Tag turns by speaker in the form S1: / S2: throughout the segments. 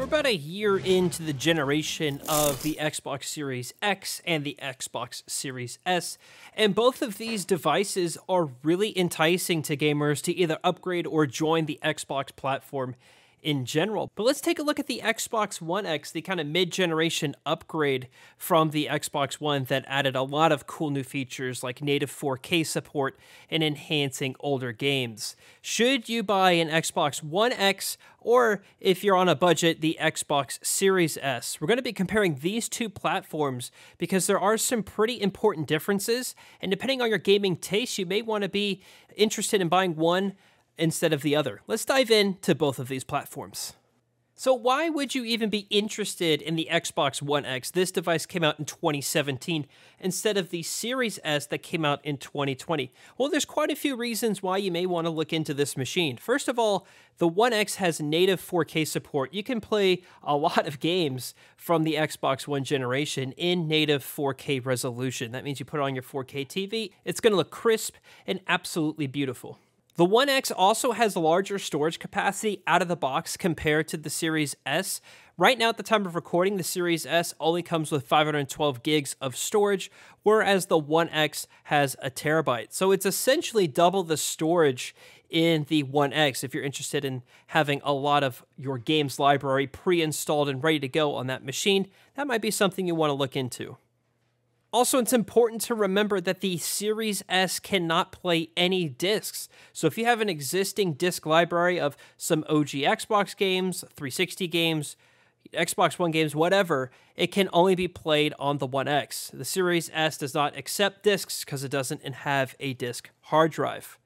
S1: we're about a year into the generation of the Xbox Series X and the Xbox Series S, and both of these devices are really enticing to gamers to either upgrade or join the Xbox platform in general. But let's take a look at the Xbox One X, the kind of mid-generation upgrade from the Xbox One that added a lot of cool new features like native 4K support and enhancing older games. Should you buy an Xbox One X, or if you're on a budget, the Xbox Series S? We're going to be comparing these two platforms because there are some pretty important differences, and depending on your gaming taste, you may want to be interested in buying one instead of the other. Let's dive into both of these platforms. So why would you even be interested in the Xbox One X? This device came out in 2017 instead of the Series S that came out in 2020. Well, there's quite a few reasons why you may want to look into this machine. First of all, the One X has native 4K support. You can play a lot of games from the Xbox One generation in native 4K resolution. That means you put it on your 4K TV, it's going to look crisp and absolutely beautiful. The One X also has larger storage capacity out of the box compared to the Series S. Right now, at the time of recording, the Series S only comes with 512 gigs of storage, whereas the One X has a terabyte. So it's essentially double the storage in the One X if you're interested in having a lot of your games library pre-installed and ready to go on that machine. That might be something you want to look into. Also, it's important to remember that the Series S cannot play any discs. So if you have an existing disc library of some OG Xbox games, 360 games, Xbox One games, whatever, it can only be played on the One X. The Series S does not accept discs because it doesn't have a disc hard drive.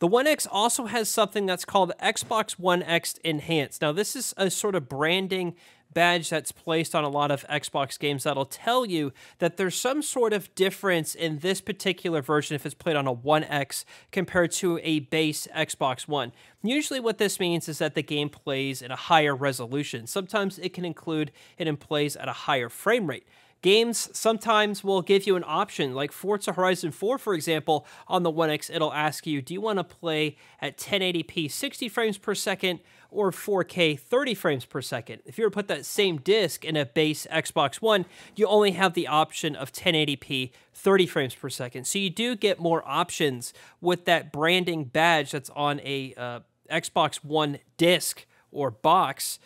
S1: The One X also has something that's called Xbox One X Enhanced. Now, this is a sort of branding badge that's placed on a lot of Xbox games that'll tell you that there's some sort of difference in this particular version if it's played on a One X compared to a base Xbox One. Usually what this means is that the game plays at a higher resolution. Sometimes it can include it plays at a higher frame rate. Games sometimes will give you an option, like Forza Horizon 4, for example, on the One X, it'll ask you, do you want to play at 1080p 60 frames per second or 4K 30 frames per second? If you were to put that same disc in a base Xbox One, you only have the option of 1080p 30 frames per second. So you do get more options with that branding badge that's on a Xbox One disc or box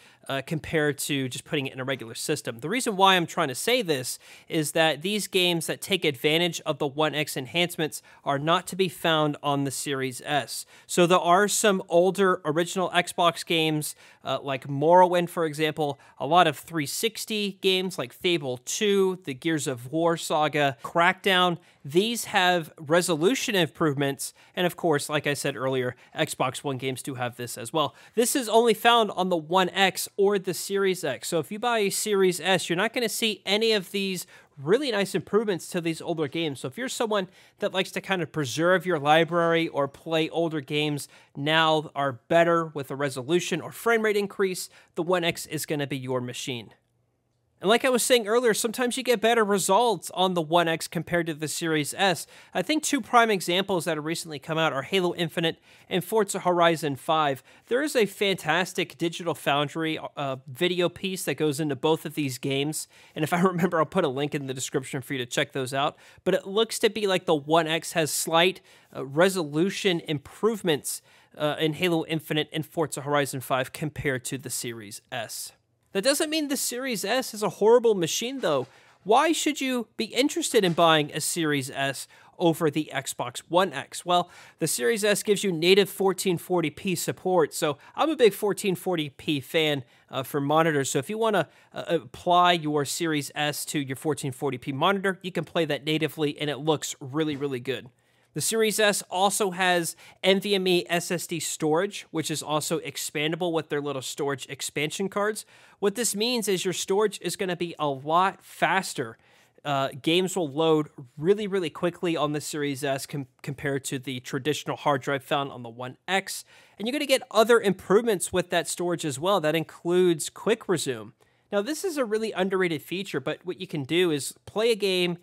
S1: compared to just putting it in a regular system. The reason why I'm trying to say this is that these games that take advantage of the One X enhancements are not to be found on the Series S. So there are some older original Xbox games like Morrowind, for example, a lot of 360 games like Fable 2, the Gears of War saga, Crackdown. These have resolution improvements, and of course, like I said earlier, Xbox One games do have this as well. This is only found on the One X or the Series X. So if you buy a Series S, you're not going to see any of these really nice improvements to these older games. So if you're someone that likes to kind of preserve your library or play older games now are better with a resolution or frame rate increase, the One X is going to be your machine. And like I was saying earlier, sometimes you get better results on the One X compared to the Series S. I think two prime examples that have recently come out are Halo Infinite and Forza Horizon 5. There is a fantastic Digital Foundry video piece that goes into both of these games. And if I remember, I'll put a link in the description for you to check those out. But it looks to be like the One X has slight resolution improvements in Halo Infinite and Forza Horizon 5 compared to the Series S. That doesn't mean the Series S is a horrible machine, though. Why should you be interested in buying a Series S over the Xbox One X? Well, the Series S gives you native 1440p support, so I'm a big 1440p fan for monitors, so if you want to apply your Series S to your 1440p monitor, you can play that natively, and it looks really, really good. The Series S also has NVMe SSD storage, which is also expandable with their little storage expansion cards. What this means is your storage is going to be a lot faster. Games will load really, really quickly on the Series S compared to the traditional hard drive found on the One X. And you're going to get other improvements with that storage as well. That includes Quick Resume. Now, this is a really underrated feature, but what you can do is play a game,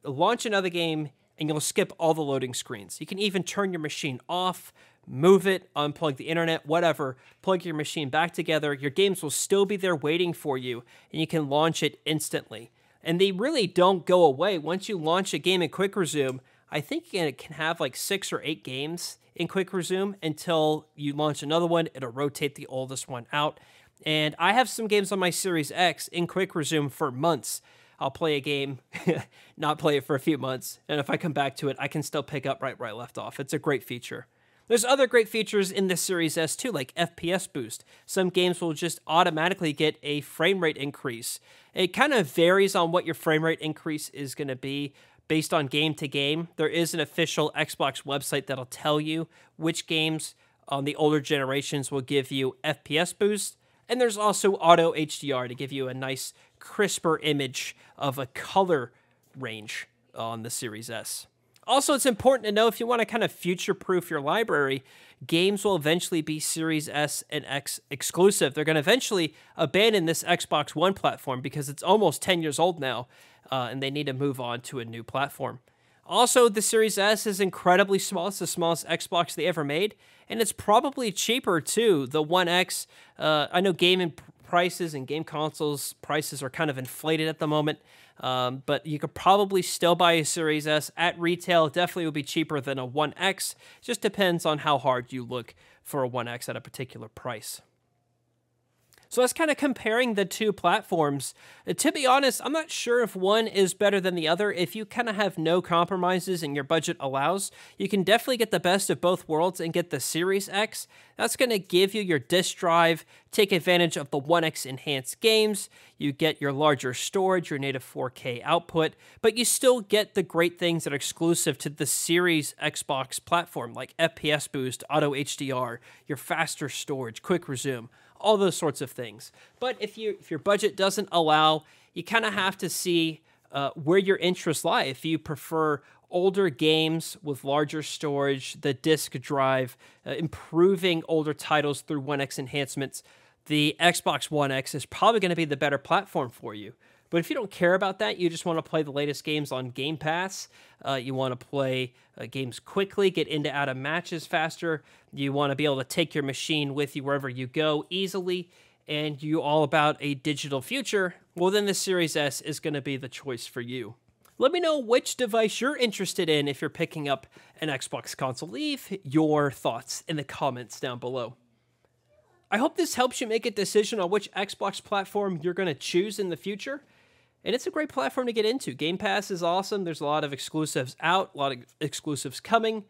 S1: launch another game, and you'll skip all the loading screens. You can even turn your machine off, move it, unplug the internet, whatever, plug your machine back together, your games will still be there waiting for you, and you can launch it instantly. And they really don't go away. Once you launch a game in Quick Resume, I think it can have like 6 or 8 games in Quick Resume until you launch another one. It'll rotate the oldest one out. And I have some games on my Series X in Quick Resume for months. I'll play a game, not play it for a few months, and if I come back to it, I can still pick up right where I left off. It's a great feature. There's other great features in the Series S too, like FPS boost. Some games will just automatically get a frame rate increase. It kind of varies on what your frame rate increase is going to be based on game to game. There is an official Xbox website that'll tell you which games on the older generations will give you FPS boost. And there's also auto HDR to give you a nice crisper image of a color range on the Series S. Also, it's important to know if you want to kind of future-proof your library, games will eventually be Series S and X exclusive. They're going to eventually abandon this Xbox One platform because it's almost 10 years old now, and they need to move on to a new platform. Also, the Series S is incredibly small. It's the smallest Xbox they ever made, and it's probably cheaper, too. The One X, I know gaming prices and game consoles prices are kind of inflated at the moment, but you could probably still buy a Series S at retail. Definitely will be cheaper than a One X. Just depends on how hard you look for a One X at a particular price. So that's kind of comparing the two platforms. To be honest, I'm not sure if one is better than the other. If you kind of have no compromises and your budget allows, you can definitely get the best of both worlds and get the Series X. That's going to give you your disk drive, take advantage of the One X enhanced games, you get your larger storage, your native 4K output, but you still get the great things that are exclusive to the Series Xbox platform, like FPS boost, auto HDR, your faster storage, quick resume, all those sorts of things. But if your budget doesn't allow, you kind of have to see where your interests lie. If you prefer older games with larger storage, the disk drive, improving older titles through One X enhancements, the Xbox One X is probably going to be the better platform for you. But if you don't care about that, you just want to play the latest games on Game Pass, you want to play games quickly, get in and out of matches faster, you want to be able to take your machine with you wherever you go easily, and you all about a digital future, well then the Series S is going to be the choice for you. Let me know which device you're interested in if you're picking up an Xbox console. Leave your thoughts in the comments down below. I hope this helps you make a decision on which Xbox platform you're going to choose in the future. And it's a great platform to get into. Game Pass is awesome. There's a lot of exclusives out, a lot of exclusives coming.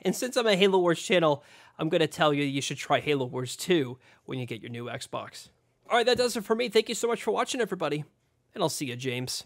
S1: And since I'm a Halo Wars channel, I'm going to tell you you should try Halo Wars 2 when you get your new Xbox. All right, that does it for me. Thank you so much for watching, everybody. And I'll see you, James.